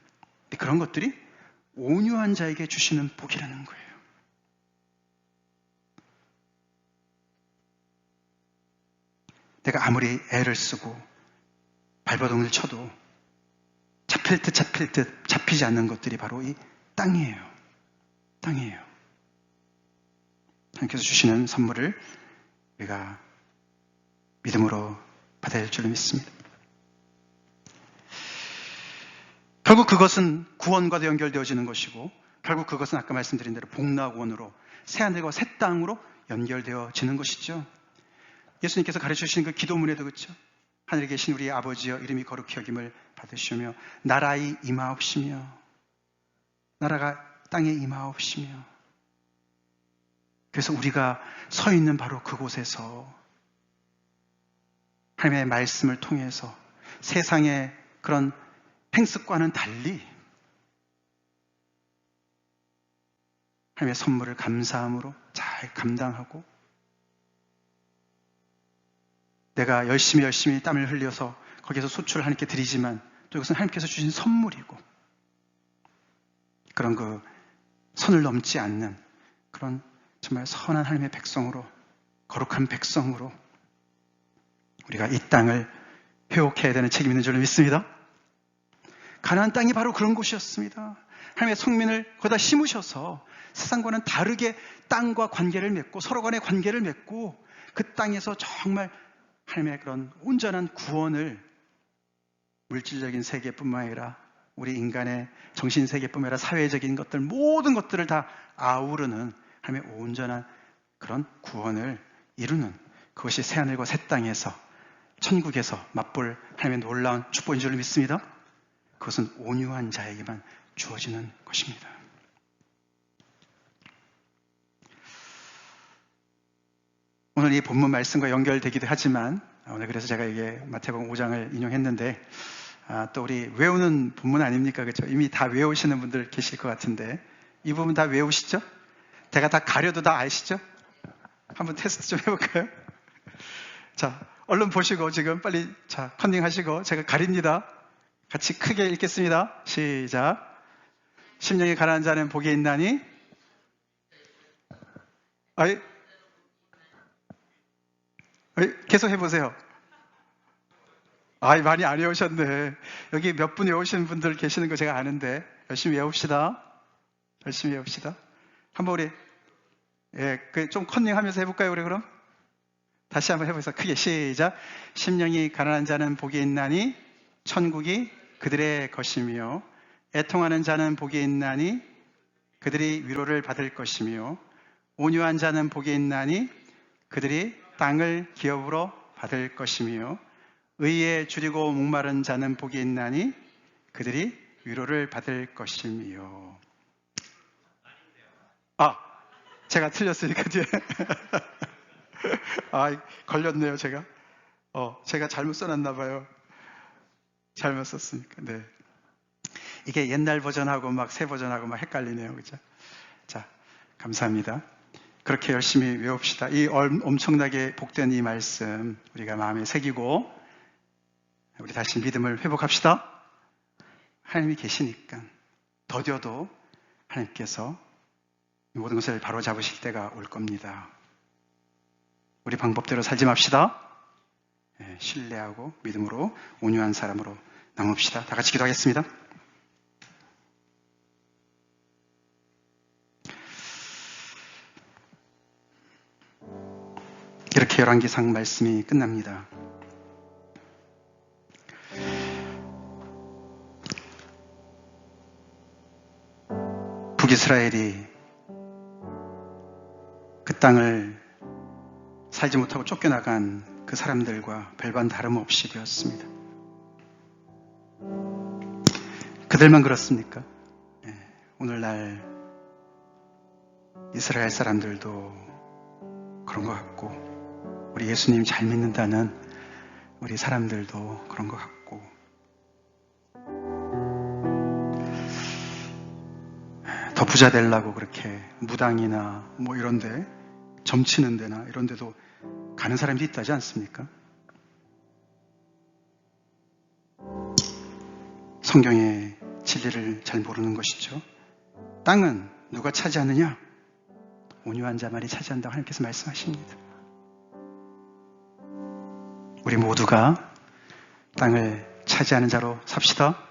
근데 그런 것들이 온유한 자에게 주시는 복이라는 거예요. 내가 아무리 애를 쓰고 발버둥을 쳐도 잡힐 듯 잡히지 않는 것들이 바로 이 땅이에요. 땅이에요. 하나님께서 주시는 선물을 우리가 믿음으로 받아야 할 줄로 믿습니다. 결국 그것은 구원과도 연결되어지는 것이고 결국 그것은 아까 말씀드린 대로 복락원으로 새하늘과 새 땅으로 연결되어지는 것이죠. 예수님께서 가르쳐주신 그 기도문에도 그렇죠. 하늘에 계신 우리 아버지여 이름이 거룩히 여김을 받으시며 나라의 임하옵시며 나라가 땅에 임하옵시며 그래서 우리가 서 있는 바로 그곳에서 하나님의 말씀을 통해서 세상의 그런 행습과는 달리 하나님의 선물을 감사함으로 잘 감당하고 내가 열심히 땀을 흘려서 거기에서 소출을 하나님께 드리지만 또 이것은 하나님께서 주신 선물이고 그런 그 선을 넘지 않는 그런 정말 선한 하나님의 백성으로 거룩한 백성으로 우리가 이 땅을 회복해야 되는 책임이 있는 줄로 믿습니다. 가나안 땅이 바로 그런 곳이었습니다. 하나님의 성민을 거기다 심으셔서 세상과는 다르게 땅과 관계를 맺고 서로 간의 관계를 맺고 그 땅에서 정말 하나님의 그런 온전한 구원을 물질적인 세계뿐만 아니라 우리 인간의 정신세계뿐만 아니라 사회적인 것들 모든 것들을 다 아우르는 하나님의 온전한 그런 구원을 이루는 그것이 새하늘과 새 땅에서 천국에서 맛볼 하나님의 놀라운 축복인 줄 믿습니다. 그것은 온유한 자에게만 주어지는 것입니다. 오늘 이 본문 말씀과 연결되기도 하지만 오늘 그래서 제가 이게 마태복음 5장을 인용했는데 또 우리 외우는 본문 아닙니까? 그렇죠? 이미 다 외우시는 분들 계실 것 같은데 이 부분 다 외우시죠? 제가 다 가려도 다 아시죠? 한번 테스트 좀 해볼까요? 자, 얼른 보시고 지금 빨리 자 컨닝 하시고 제가 가립니다. 같이 크게 읽겠습니다. 시작. 심령이 가난한 자는 복이 있나니 계속 해보세요. 많이 안 외우셨네. 여기 몇 분 외우시는 분들 계시는 거 제가 아는데 열심히 외웁시다. 열심히 외웁시다. 한번 우리 좀 컨닝하면서 해볼까요? 우리 그럼 다시 한번 해보세요. 크게 시작. 심령이 가난한 자는 복이 있나니 천국이 그들의 것이며 애통하는 자는 복이 있나니 그들이 위로를 받을 것이며 온유한 자는 복이 있나니 그들이 땅을 기업으로 받을 것이며 의에 줄이고 목마른 자는 복이 있나니 그들이 위로를 받을 것이며 제가 틀렸으니까 뒤에 걸렸네요. 제가 잘못 써놨나 봐요. 잘못 썼으니까. 네. 이게 옛날 버전하고 막 새 버전하고 막 헷갈리네요. 그죠? 자, 감사합니다. 그렇게 열심히 외웁시다. 이 엄청나게 복된 이 말씀 우리가 마음에 새기고 우리 다시 믿음을 회복합시다. 하나님이 계시니까 더뎌도 하나님께서 모든 것을 바로 잡으실 때가 올 겁니다. 우리 방법대로 살지 맙시다. 신뢰하고 믿음으로 온유한 사람으로 남읍시다. 다 같이 기도하겠습니다. 이렇게 열왕기상 말씀이 끝납니다. 북이스라엘이 그 땅을 살지 못하고 쫓겨나간 그 사람들과 별반 다름없이 되었습니다. 그들만 그렇습니까? 오늘날 이스라엘 사람들도 그런 것 같고 우리 예수님 잘 믿는다는 우리 사람들도 그런 것 같고 더 부자 되려고 그렇게 무당이나 뭐 이런데 점치는 데나 이런 데도 가는 사람도 있다지 않습니까? 성경의 진리를 잘 모르는 것이죠. 땅은 누가 차지하느냐? 온유한 자만이 차지한다고 하나님께서 말씀하십니다. 우리 모두가 땅을 차지하는 자로 삽시다.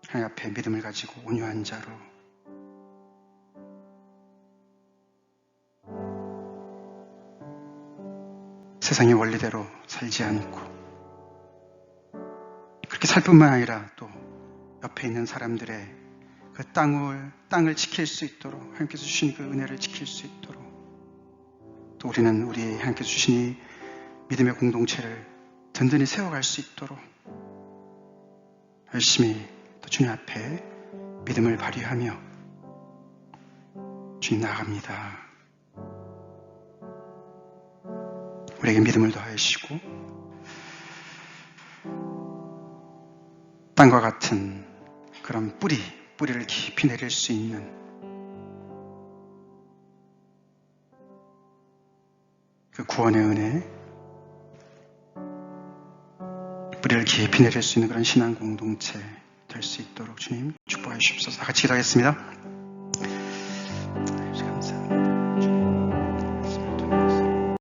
하나님 앞에 믿음을 가지고 온유한 자로 세상의 원리대로 살지 않고 그렇게 살 뿐만 아니라 또 옆에 있는 사람들의 그 땅을 지킬 수 있도록 하나님께서 주신 그 은혜를 지킬 수 있도록 또 우리는 우리 하나님께서 주신 이 믿음의 공동체를 든든히 세워갈 수 있도록 열심히 또 주님 앞에 믿음을 발휘하며 주님 나아갑니다. 우리에게 믿음을 더하시고 땅과 같은 그런 뿌리를 깊이 내릴 수 있는 그 구원의 은혜 뿌리를 깊이 내릴 수 있는 그런 신앙 공동체 될 수 있도록 주님 축복해 주십소서. 다 같이 기도하겠습니다.